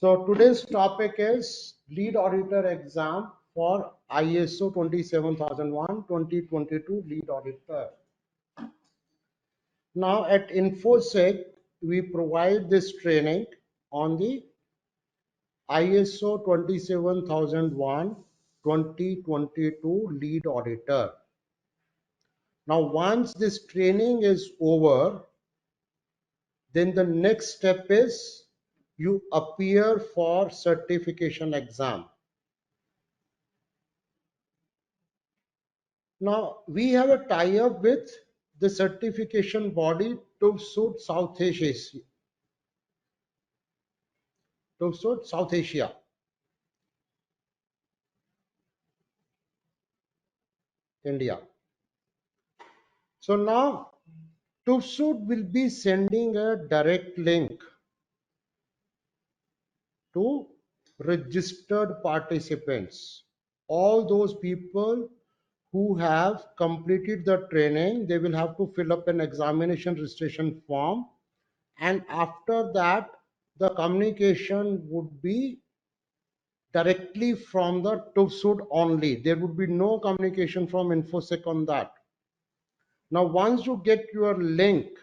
So today's topic is lead auditor exam for ISO 27001 2022 lead auditor. Now at InfoSec, we provide this training on the ISO 27001 2022 lead auditor. Now once this training is over, then the next step is you appear for certification exam. Now we have a tie-up with the certification body 𝐀𝐠𝐞𝐧𝐝𝐚 South Asia, India. So now 𝐀𝐠𝐞𝐧𝐝𝐚 will be sending a direct link to registered participants. All those people who have completed the training, they will have to fill up an examination registration form, and after that the communication would be directly from the 𝐀𝐠𝐞𝐧𝐝𝐚 only. There would be no communication from InfoSec on that. Now once you get your link,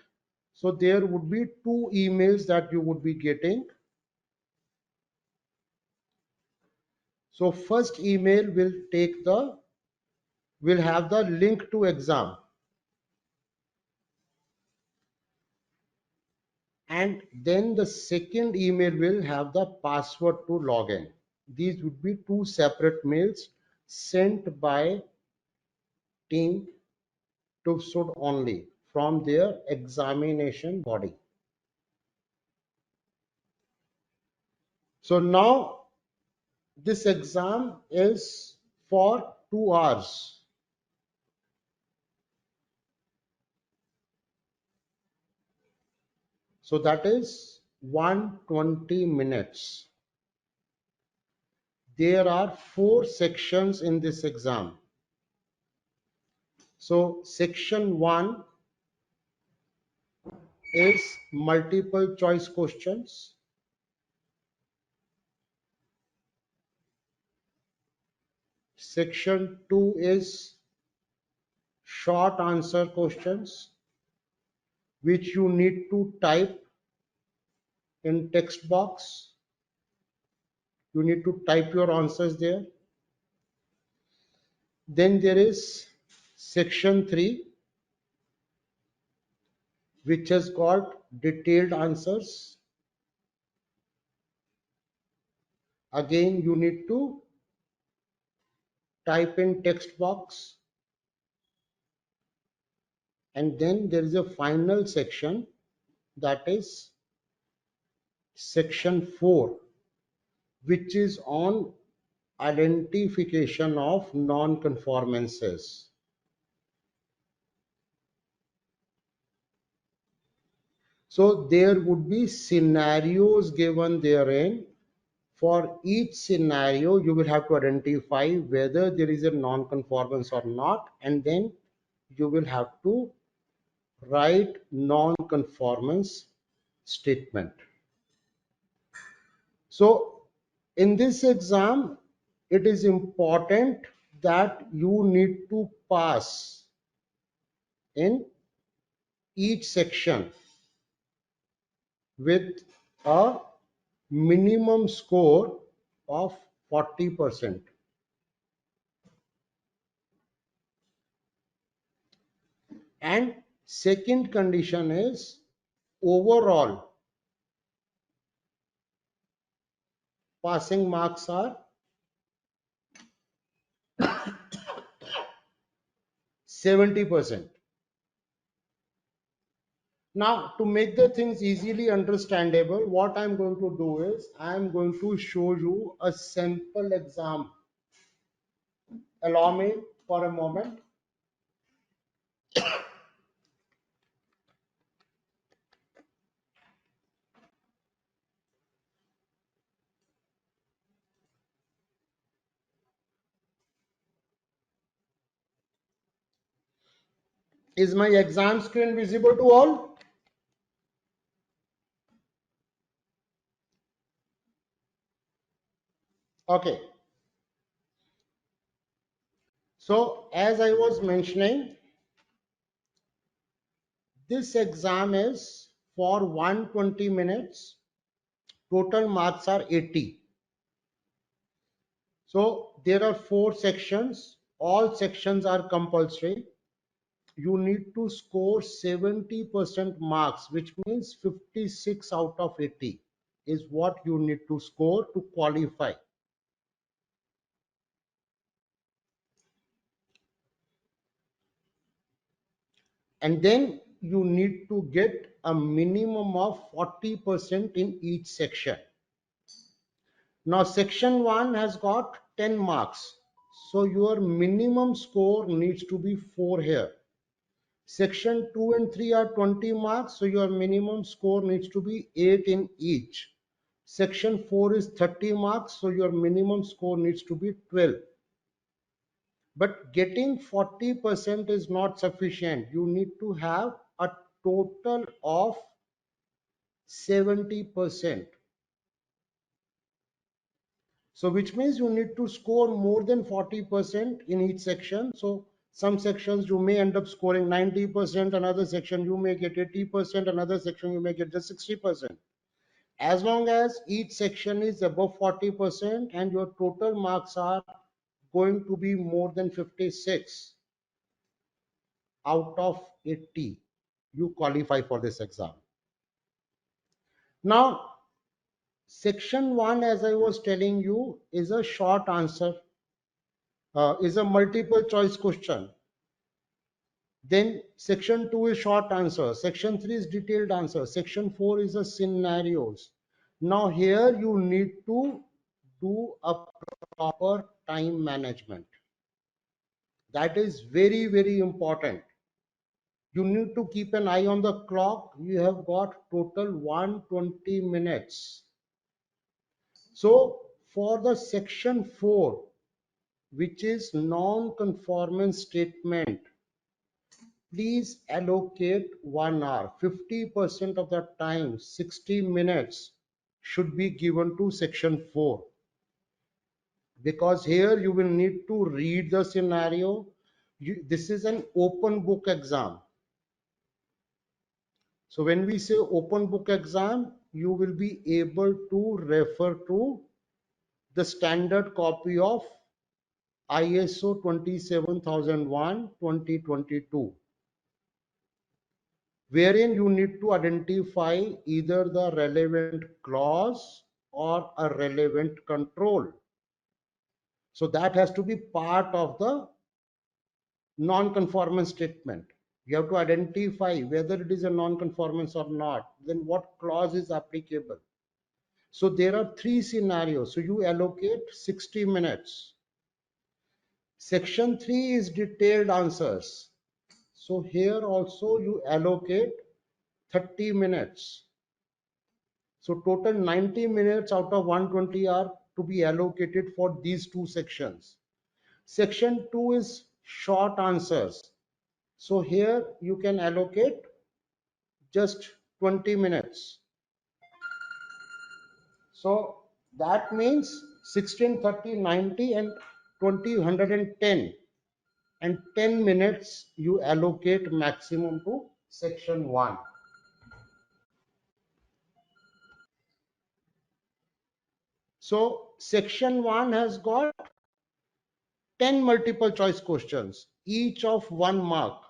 so there would be two emails that you would be getting. So first email will have the link to exam, and then the second email will have the password to login. These would be two separate mails sent by team 𝐀𝐠𝐞𝐧𝐝𝐚 only from their examination body. So now this exam is for 2 hours. So that is 120 minutes. There are 4 sections in this exam. So section 1 is multiple choice questions. Section 2 is short answer questions, which you need to type in text box. You need to type your answers there. Then there is section 3, which has got detailed answers. Again, you need to type in text box. And then there is a final section, that is section 4, which is on identification of non-conformances. So there would be scenarios given therein. For each scenario, you will have to identify whether there is a non-conformance or not, and then you will have to write non-conformance statement. So in this exam, it is important that you need to pass in each section with a minimum score of 40%. And second condition is overall passing marks are 70%. Now, to make the things easily understandable, what I'm going to do is I'm going to show you a sample exam. Allow me for a moment. Is my exam screen visible to all? Okay. So as I was mentioning, this exam is for 120 minutes. Total marks are 80. So there are 4 sections. All sections are compulsory. You need to score 70% marks, which means 56 out of 80 is what you need to score to qualify. And then you need to get a minimum of 40% in each section. Now section 1 has got 10 marks. So your minimum score needs to be 4 here. Section 2 and 3 are 20 marks, so your minimum score needs to be 8 in each. Section 4 is 30 marks, so your minimum score needs to be 12. But getting 40% is not sufficient. You need to have a total of 70%. So which means you need to score more than 40% in each section. So some sections you may end up scoring 90%, another section you may get 80%, another section you may get just 60%. As long as each section is above 40% and your total marks are going to be more than 56 out of 80, you qualify for this exam. Now, section 1, as I was telling you, is a short answer, is a multiple choice question. Then section 2 is short answer, section 3 is detailed answer, section 4 is a scenarios. Now here you need to do a proper time management. That is very, very important. You need to keep an eye on the clock. You have got total 120 minutes. So for the section 4, which is non-conformance statement, please allocate 1 hour. 50% of the time, 60 minutes should be given to section 4. Because here you will need to read the scenario. This is an open book exam. So when we say open book exam, you will be able to refer to the standard copy of ISO 27001 2022, wherein you need to identify either the relevant clause or a relevant control. So that has to be part of the non-conformance statement. You have to identify whether it is a non-conformance or not, then what clause is applicable. So there are 3 scenarios. So you allocate 60 minutes. Section 3 is detailed answers. So here also you allocate 30 minutes. So total 90 minutes out of 120 are to be allocated for these 2 sections. Section 2 is short answers. So here you can allocate just 20 minutes. So that means 16, 30, 90 and 20, 110, and 10 minutes you allocate maximum to section 1. So section 1 has got 10 multiple choice questions, each of 1 mark.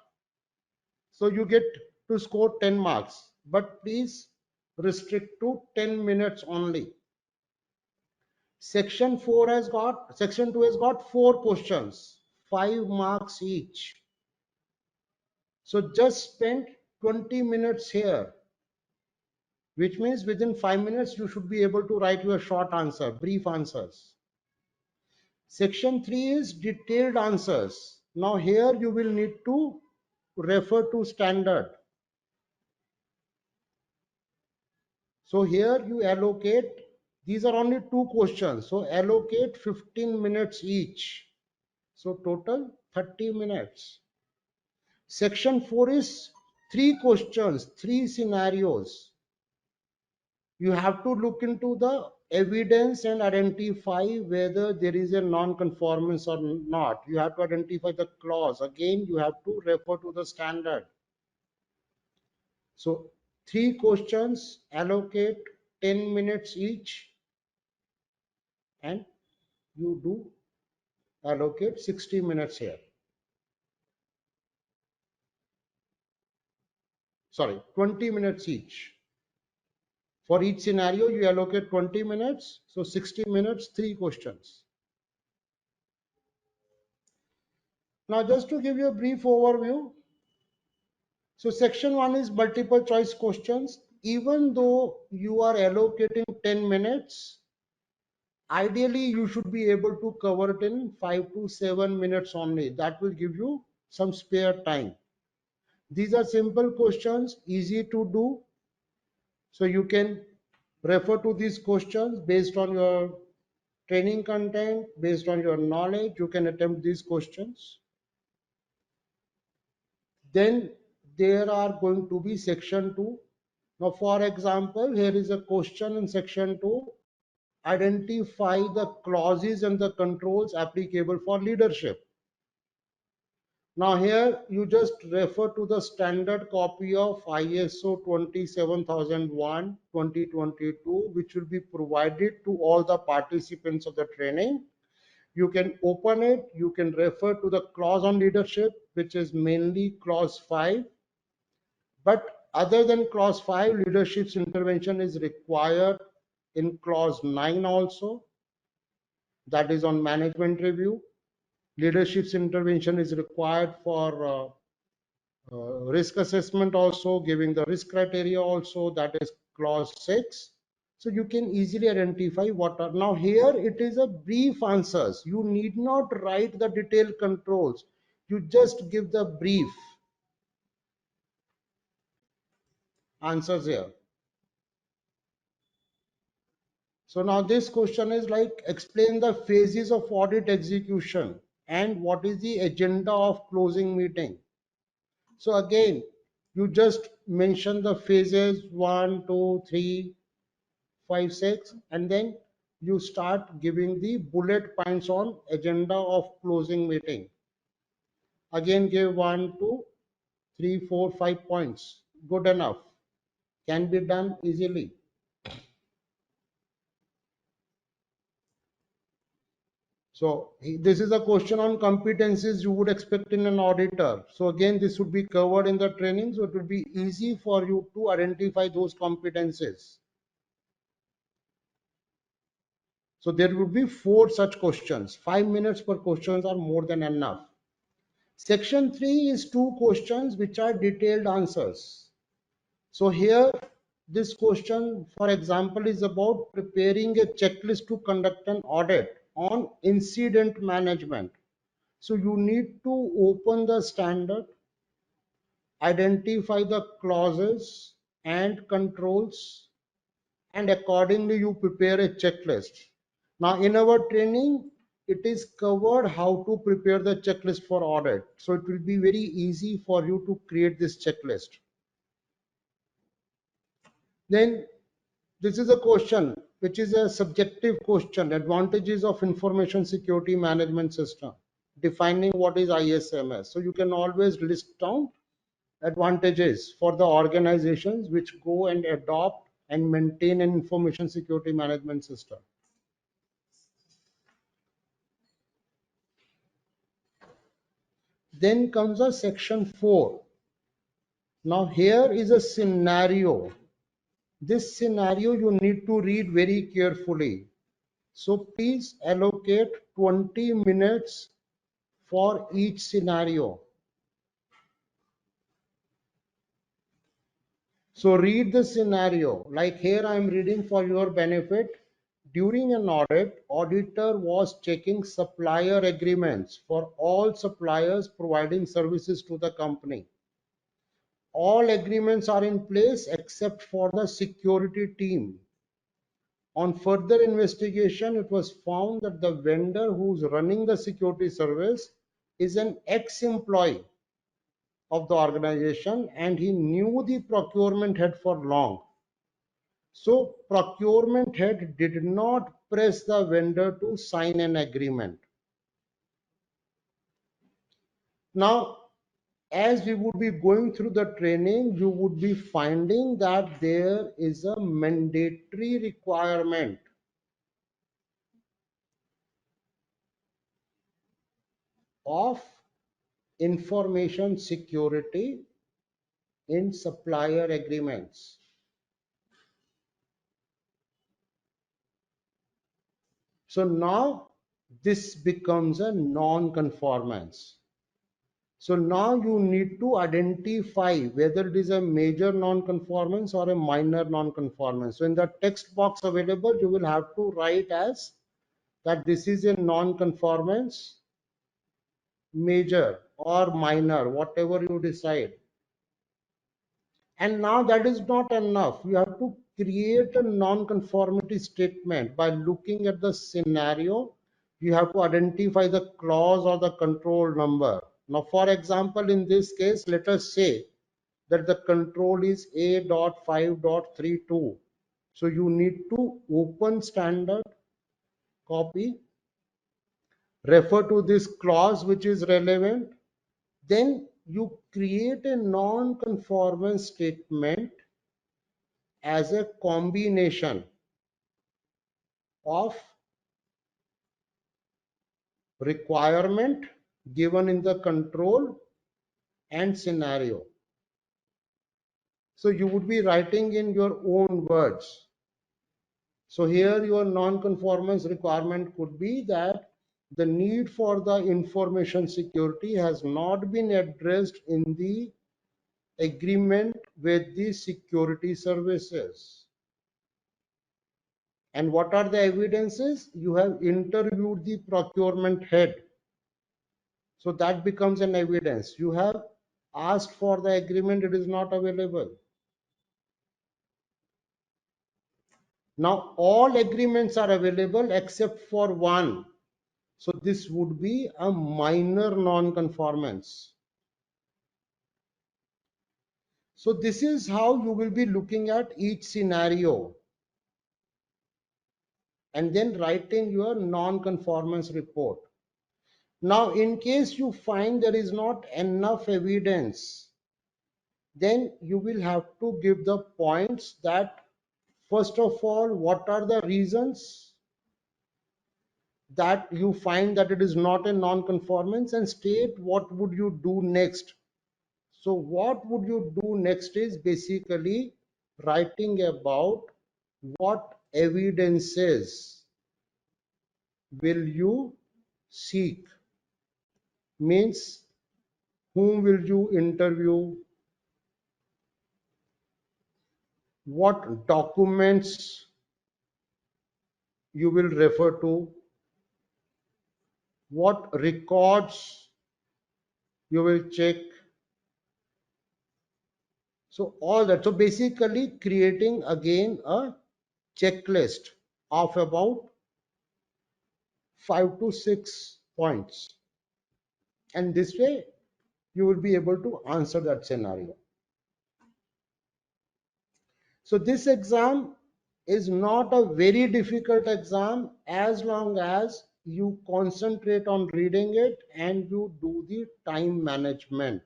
So you get to score 10 marks, but please restrict to 10 minutes only. Section 2 has got 4 questions, 5 marks each. So just spend 20 minutes here, which means within 5 minutes you should be able to write your short answer, brief answers. Section 3 is detailed answers. Now here you will need to refer to standard. So here you allocate, these are only 2 questions, so allocate 15 minutes each. So total 30 minutes. Section 4 is 3 questions, 3 scenarios. You have to look into the evidence and identify whether there is a non-conformance or not. You have to identify the clause. Again, you have to refer to the standard. So 3 questions, allocate 10 minutes each, and you do allocate 60 minutes here. Sorry, 20 minutes each. For each scenario, you allocate 20 minutes. So 60 minutes, 3 questions. Now, just to give you a brief overview, so section 1 is multiple choice questions. Even though you are allocating 10 minutes, ideally you should be able to cover it in 5 to 7 minutes only. That will give you some spare time. These are simple questions, easy to do. So you can refer to these questions based on your training content, based on your knowledge. You can attempt these questions. Then there are going to be section 2. Now, for example, here is a question in section 2. Identify the clauses and the controls applicable for leadership. Now here you just refer to the standard copy of ISO 27001 2022, which will be provided to all the participants of the training. You can open it, you can refer to the clause on leadership, which is mainly clause 5. But other than clause 5, leadership's intervention is required in clause 9 also, that is on management review. Leadership's intervention is required for risk assessment also, giving the risk criteria also, that is clause 6. So you can easily identify what are. Now here it is a brief answers. You need not write the detailed controls. You just give the brief answers here. So now this question is like, explain the phases of audit execution and what is the agenda of closing meeting. So again, you just mention the phases 1, 2, 3, 5, 6, and then you start giving the bullet points on agenda of closing meeting. Again, give 1, 2, 3, 4, 5 points. Good enough. Can be done easily. So this is a question on competencies you would expect in an auditor. So again, this would be covered in the training. So it will be easy for you to identify those competencies. So there would be 4 such questions. 5 minutes per questions are more than enough. Section 3 is 2 questions which are detailed answers. So here this question, for example, is about preparing a checklist to conduct an audit on incident management. So you need to open the standard, identify the clauses and controls, and accordingly you prepare a checklist. Now in our training, it is covered how to prepare the checklist for audit. So it will be very easy for you to create this checklist. Then this is a question which is a subjective question, advantages of information security management system, defining what is ISMS. So you can always list down advantages for the organizations which go and adopt and maintain an information security management system. Then comes a section 4. Now here is a scenario. This scenario you need to read very carefully. So please allocate 20 minutes for each scenario. So read the scenario. Like here I am reading for your benefit. During an audit, auditor was checking supplier agreements for all suppliers providing services to the company. All agreements are in place except for the security team. On further investigation, it was found that the vendor who's running the security service is an ex-employee of the organization and he knew the procurement head for long. So procurement head did not press the vendor to sign an agreement. Now, as we would be going through the training, you would be finding that there is a mandatory requirement of information security in supplier agreements. So now this becomes a non-conformance. So now you need to identify whether it is a major non-conformance or a minor non-conformance. So in the text box available, you will have to write as that this is a non-conformance, major or minor, whatever you decide. And now that is not enough. You have to create a non-conformity statement by looking at the scenario. You have to identify the clause or the control number. Now, for example, in this case, let us say that the control is A.5.32. So you need to open standard, copy, refer to this clause which is relevant. Then you create a non-conformance statement as a combination of requirement given in the control and scenario. So you would be writing in your own words. So here your non-conformance requirement could be that the need for the information security has not been addressed in the agreement with the security services. And what are the evidences? You have interviewed the procurement head. So that becomes an evidence. You have asked for the agreement, it is not available. Now all agreements are available except for one. So this would be a minor non-conformance. So this is how you will be looking at each scenario and then writing your non-conformance report. Now, in case you find there is not enough evidence, then you will have to give the points that, first of all, what are the reasons that you find that it is not a non-conformance, and state what would you do next. So what would you do next is basically writing about what evidences will you seek, means whom will you interview, what documents you will refer to, what records you will check. So all that. So basically creating again a checklist of about 5 to 6 points. And this way you will be able to answer that scenario. So this exam is not a very difficult exam as long as you concentrate on reading it and you do the time management.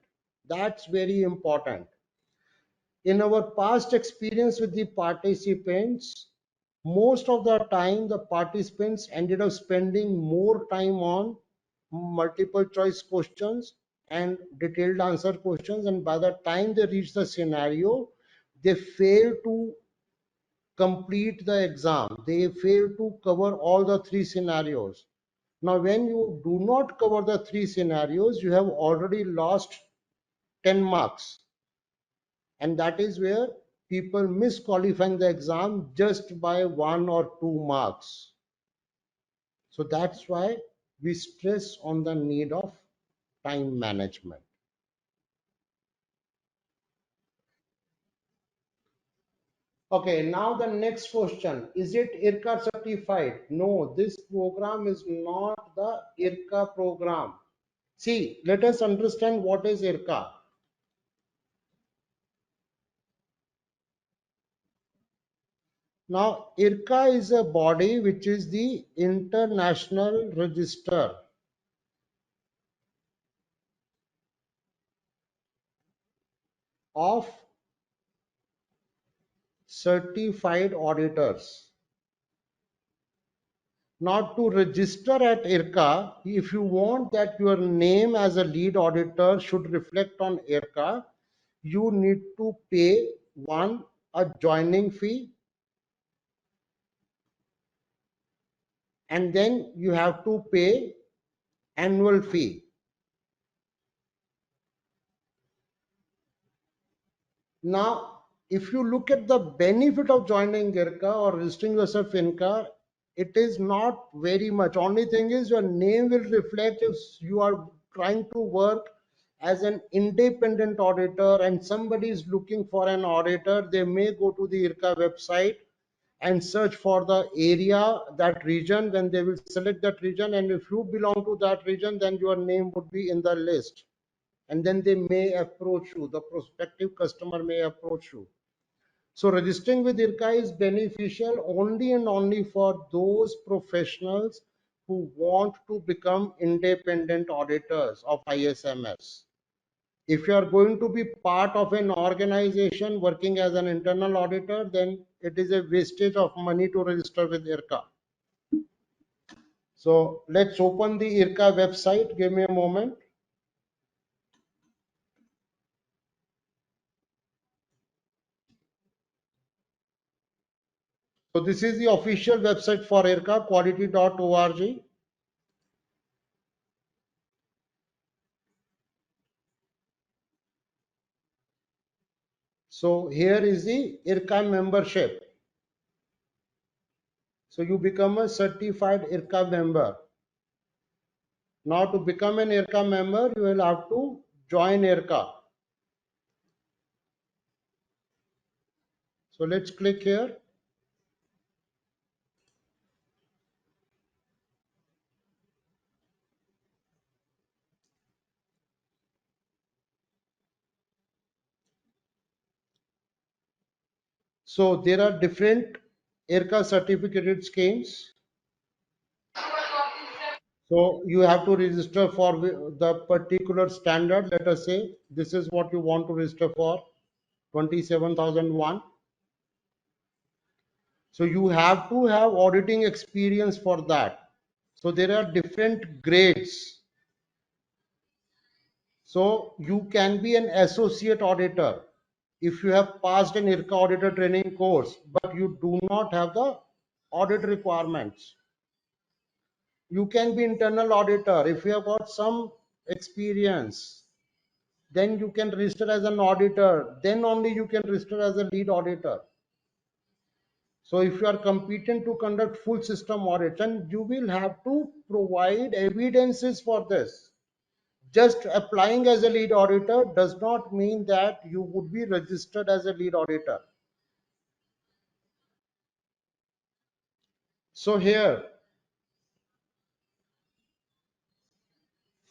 That's very important. In our past experience with the participants, most of the time the participants ended up spending more time on multiple choice questions and detailed answer questions, and by the time they reach the scenario, they fail to complete the exam. They fail to cover all the three scenarios. Now, when you do not cover the three scenarios, you have already lost 10 marks. And that is where people miss qualifying the exam just by 1 or 2 marks. So that's why we stress on the need of time management. Okay, now the next question. Is it IRCA certified? No, this program is not the IRCA program. See, let us understand what is IRCA. Now, IRCA is a body which is the International Register of Certified Auditors. Now, to register at IRCA, if you want that your name as a lead auditor should reflect on IRCA, you need to pay one, a joining fee, and then you have to pay annual fee. Now, if you look at the benefit of joining IRCA or registering yourself in IRCA, it is not very much. Only thing is your name will reflect if you are trying to work as an independent auditor and somebody is looking for an auditor, they may go to the IRCA website and search for the area, that region. When they will select that region, and if you belong to that region, then your name would be in the list, and then they may approach you, the prospective customer may approach you. So registering with IRCA is beneficial only and only for those professionals who want to become independent auditors of ISMS. If you are going to be part of an organization working as an internal auditor, then it is a wastage of money to register with IRCA. So let's open the IRCA website. Give me a moment. So this is the official website for IRCA, quality.org. So here is the IRCA membership. So you become a certified IRCA member. Now to become an IRCA member, you will have to join IRCA. So let's click here. So there are different IRCA certificated schemes. So you have to register for the particular standard. Let us say this is what you want to register for, 27001. So you have to have auditing experience for that. So there are different grades. So you can be an associate auditor if you have passed an IRCA auditor training course, but you do not have the audit requirements. You can be internal auditor if you have got some experience. Then you can register as an auditor. Then only you can register as a lead auditor. So if you are competent to conduct full system audits, and you will have to provide evidences for this. Just applying as a lead auditor does not mean that you would be registered as a lead auditor. So here,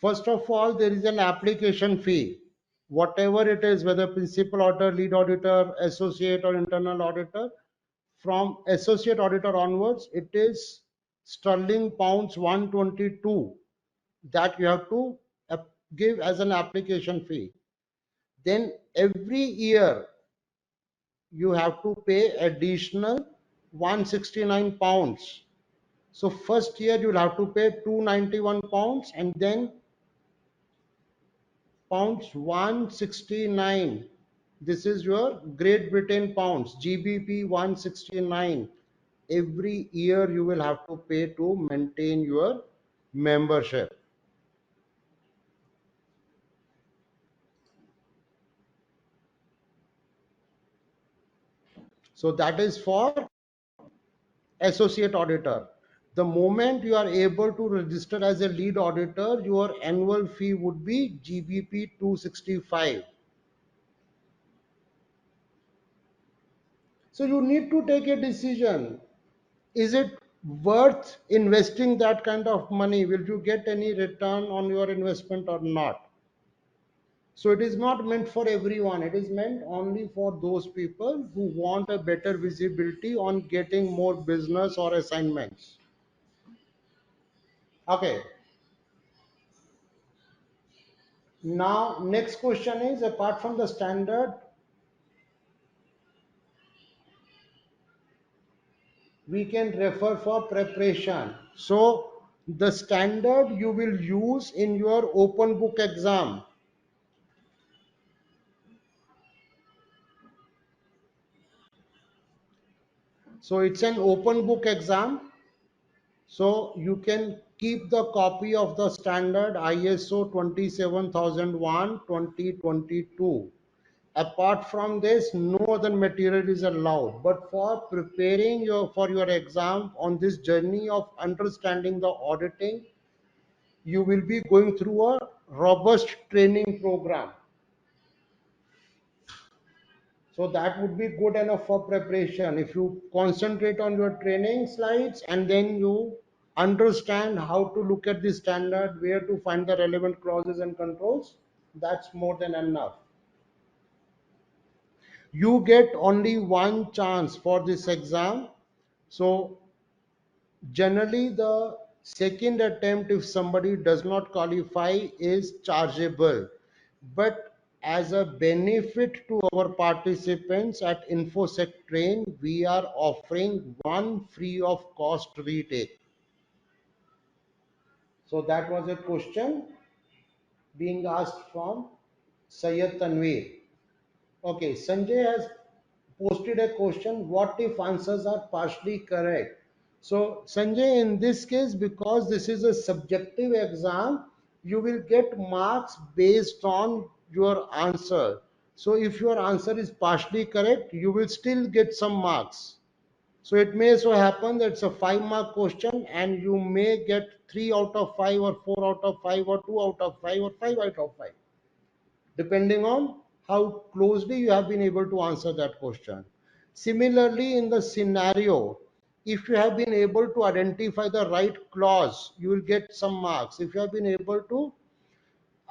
first of all, there is an application fee. Whatever it is, whether principal auditor, lead auditor, associate or internal auditor, from associate auditor onwards, it is sterling pounds 122 that you have to give as an application fee. Then every year you have to pay additional 169 pounds. So first year you'll have to pay 291 pounds, and then pounds 169. This is your Great Britain pounds, GBP 169. Every year you will have to pay to maintain your membership. So that is for associate auditor. The moment you are able to register as a lead auditor, your annual fee would be GBP 265. So you need to take a decision. Is it worth investing that kind of money? Will you get any return on your investment or not? So it is not meant for everyone. It is meant only for those people who want a better visibility on getting more business or assignments. Okay. Now, next question is, apart from the standard, we can refer for preparation. So the standard you will use in your open book exam. So it's an open book exam. So you can keep the copy of the standard ISO 27001 2022. Apart from this, no other material is allowed. But for preparing for your exam on this journey of understanding the auditing, you will be going through a robust training program. So that would be good enough for preparation. If you concentrate on your training slides and then you understand how to look at the standard, where to find the relevant clauses and controls, that's more than enough. You get only one chance for this exam. So generally the second attempt, if somebody does not qualify, is chargeable. But as a benefit to our participants at InfoSec Train, we are offering one free of cost retake. So that was a question being asked from Sayyid Tanveer. Okay, Sanjay has posted a question, what if answers are partially correct? So Sanjay, in this case, because this is a subjective exam, you will get marks based on your answer. So if your answer is partially correct, you will still get some marks. So it may so happen that it's a 5 mark question and you may get 3 out of 5 or 4 out of 5 or 2 out of 5 or 5 out of 5, depending on how closely you have been able to answer that question. Similarly, in the scenario, if you have been able to identify the right clause, you will get some marks. If you have been able to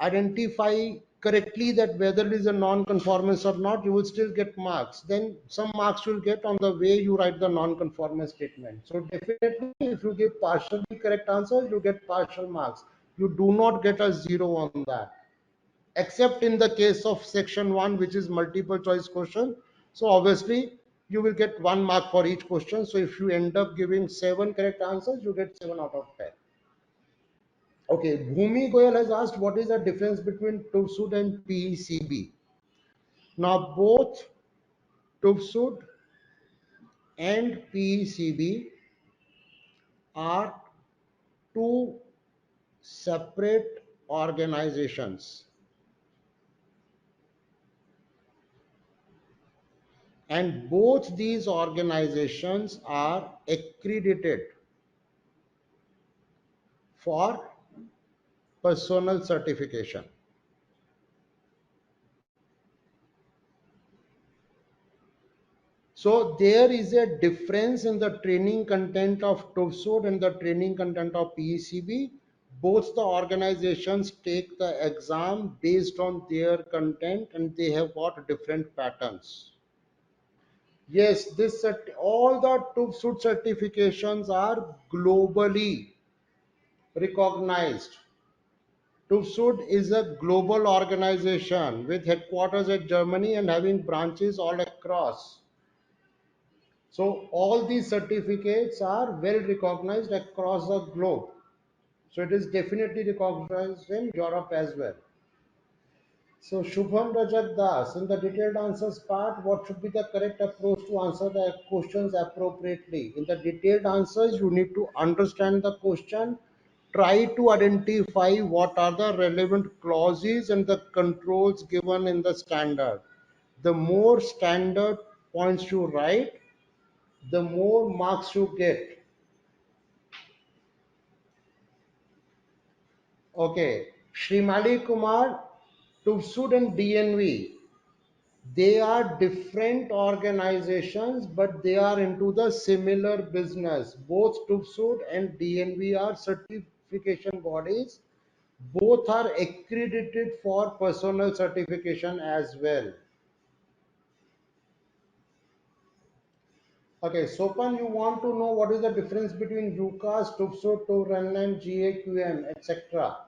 identify correctly that whether it is a non-conformance or not, you will still get marks. Then some marks you will get on the way you write the non-conformance statement. So definitely, if you give partially correct answers, you get partial marks. You do not get a 0 on that, except in the case of section 1, which is multiple choice question. So obviously you will get 1 mark for each question. So if you end up giving 7 correct answers, you get 7 out of 10. Okay, Bhumi Goyal has asked, what is the difference between TÜVSÜD and PECB? Now both TÜVSÜD and PECB are two separate organizations, and both these organizations are accredited for personal certification. So there is a difference in the training content of TÜVSÜD and the training content of PECB. Both the organizations take the exam based on their content and they have got different patterns. Yes, all the TÜVSÜD certifications are globally recognized. TÜVSÜD is a global organization with headquarters at Germany and having branches all across. So all these certificates are well recognized across the globe. So it is definitely recognized in Europe as well. So Shubham Rajat Das, in the detailed answers part, what should be the correct approach to answer the questions appropriately? In the detailed answers, you need to understand the question, try to identify what are the relevant clauses and the controls given in the standard. The more standard points you write, the more marks you get. Okay, Srimali Kumar, TÜVSÜD and DNV, they are different organizations, but they are into the similar business. Both TÜVSÜD and DNV are certification bodies Both are accredited for personal certification as well. Okay, Sopan, you want to know what is the difference between UCAS, TÜVSÜD, TÜV, GAQM, etc.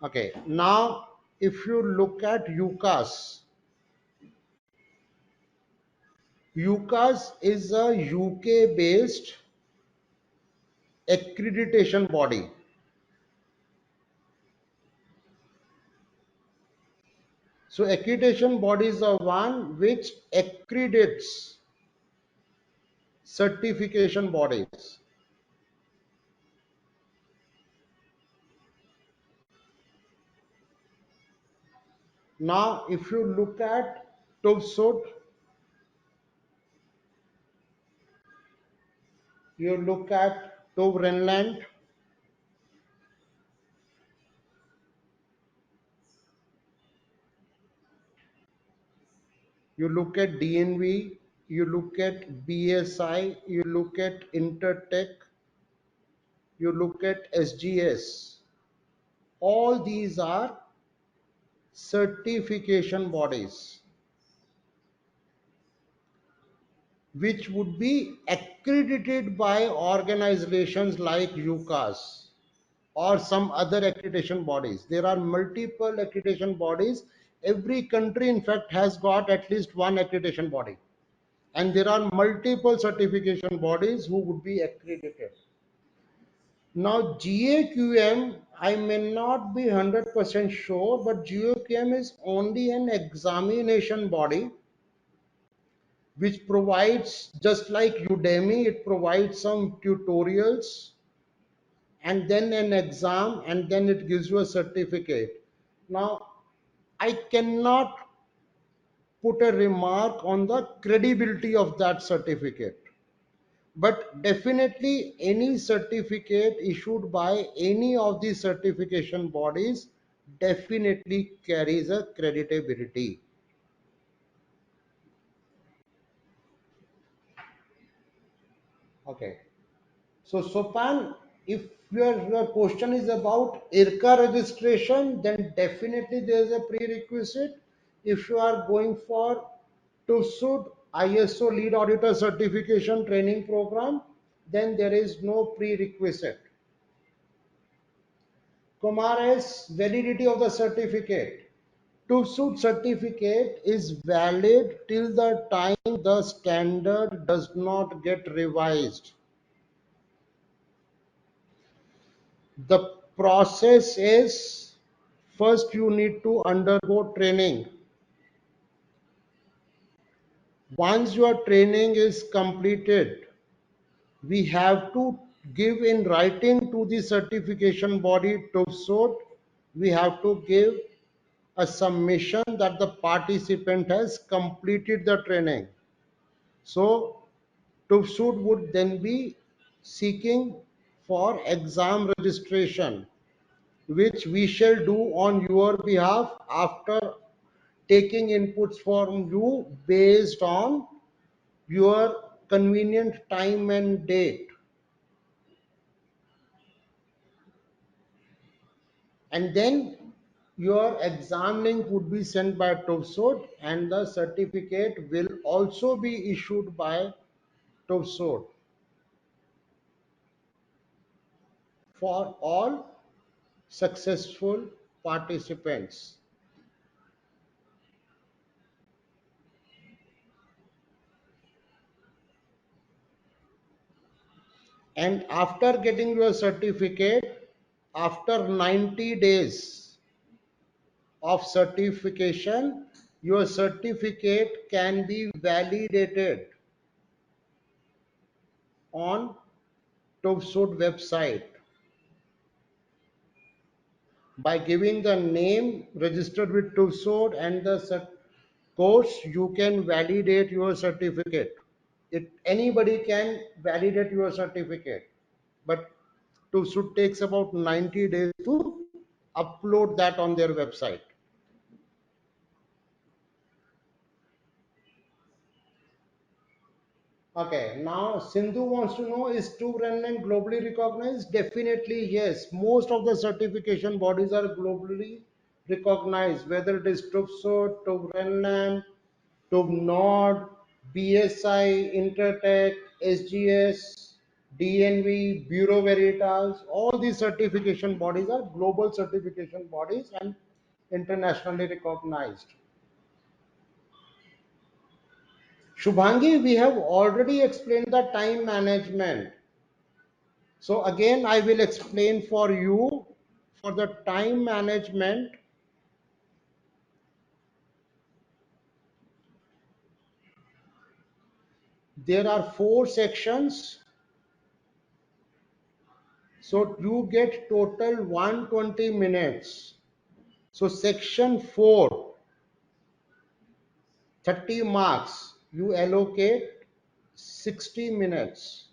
Okay, now if you look at UCAS, UCAS is a UK based accreditation body. So accreditation bodies are one which accredits certification bodies. Now if you look at TÜVSÜD, you look at TÜV, you look at DNV, you look at BSI, you look at Intertech, you look at SGS. All these are certification bodies which would be accredited by organizations like UCAS or some other accreditation bodies. There are multiple accreditation bodies. Every country, in fact, has got at least one accreditation body. And there are multiple certification bodies who would be accredited. Now, GAQM, I may not be 100% sure, but GAQM is only an examination body which provides, just like Udemy, it provides some tutorials and then an exam and then it gives you a certificate. Now, I cannot put a remark on the credibility of that certificate, but definitely any certificate issued by any of the certification bodies definitely carries a creditability. Okay. So, Sopan, if your question is about IRCA registration, then definitely there is a prerequisite. If you are going for TÜVSÜD ISO Lead Auditor Certification Training Program, then there is no prerequisite. Kumares, validity of the certificate. TÜVSÜD certificate is valid till the time the standard does not get revised. The process is, first you need to undergo training. Once your training is completed, we have to give in writing to the certification body TÜVSÜD. We have to give a submission that the participant has completed the training. So TÜVSÜD would then be seeking for exam registration, which we shall do on your behalf after taking inputs from you based on your convenient time and date. And then your exam link would be sent by TÜVSÜD and the certificate will also be issued by TÜVSÜD for all successful participants. And after getting your certificate, after 90 days of certification, your certificate can be validated on TÜVSÜD website by giving the name registered with TÜVSÜD and the course. You can validate your certificate. Anybody can validate your certificate, but TÜVSÜD takes about 90 days to upload that on their website. Okay, now Sindhu wants to know, is TÜV globally recognized? Definitely yes. Most of the certification bodies are globally recognized, whether it is TÜV-SÜD, TÜV-Rheinland, TÜV-Nord, BSI, Intertek, SGS, DNV, Bureau Veritas. All these certification bodies are global certification bodies and internationally recognized. Shubhangi, we have already explained the time management. So again, I will explain for you. For the time management, there are 4 sections. So you get total 120 minutes. So section 4, 30 marks, you allocate 60 minutes.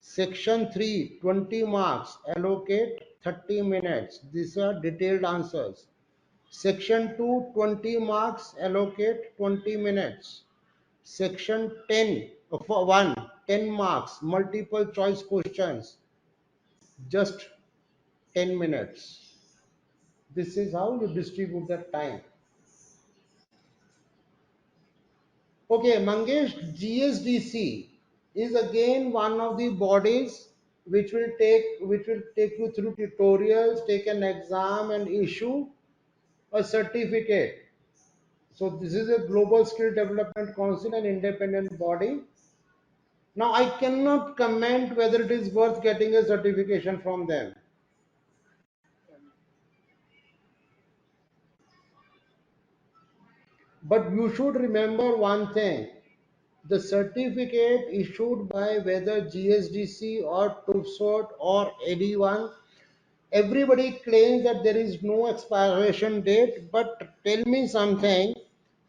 Section 3, 20 marks, allocate 30 minutes. These are detailed answers. Section 2, 20 marks, allocate 20 minutes. Section 10, for 1, 10 marks, multiple choice questions, just 10 minutes. This is how you distribute the time. Okay, Mangesh, GSDC is again one of the bodies which will take you through tutorials, take an exam and issue a certificate. So this is a Global Skill Development Council, an independent body. Now I cannot comment whether it is worth getting a certification from them. But you should remember one thing. The certificate issued by whether GSDC or TÜV-SÜD or anyone, everybody claims that there is no expiration date. But tell me something,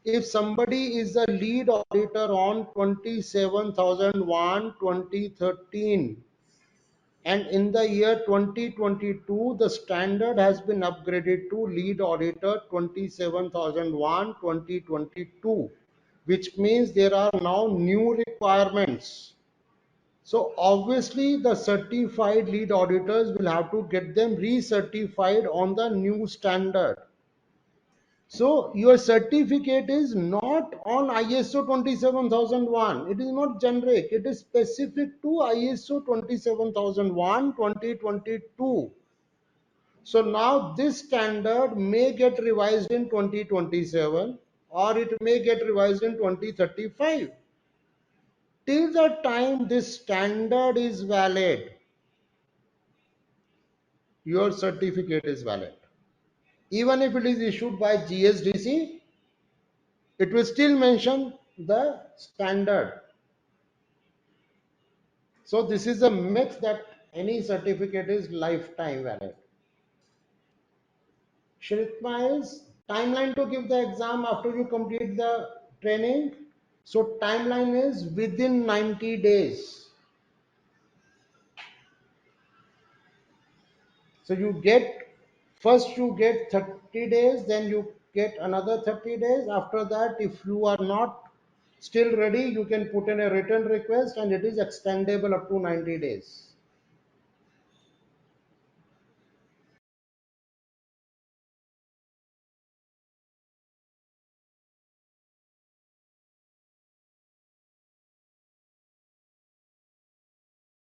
if somebody is a lead auditor on 27001 2013, and in the year 2022 the standard has been upgraded to lead auditor 27001 2022, which means there are now new requirements. So obviously the certified lead auditors will have to get them recertified on the new standard. So your certificate is not on ISO 27001. It is not generic. It is specific to ISO 27001 2022. So now this standard may get revised in 2027 or it may get revised in 2035. Till the time this standard is valid, your certificate is valid. Even if it is issued by GSDC, it will still mention the standard. So this is a myth that any certificate is lifetime valid. Shritma is timeline to give the exam after you complete the training. So timeline is within 90 days. So first you get 30 days, then you get another 30 days. After that, if you are not still ready, you can put in a written request and it is extendable up to 90 days.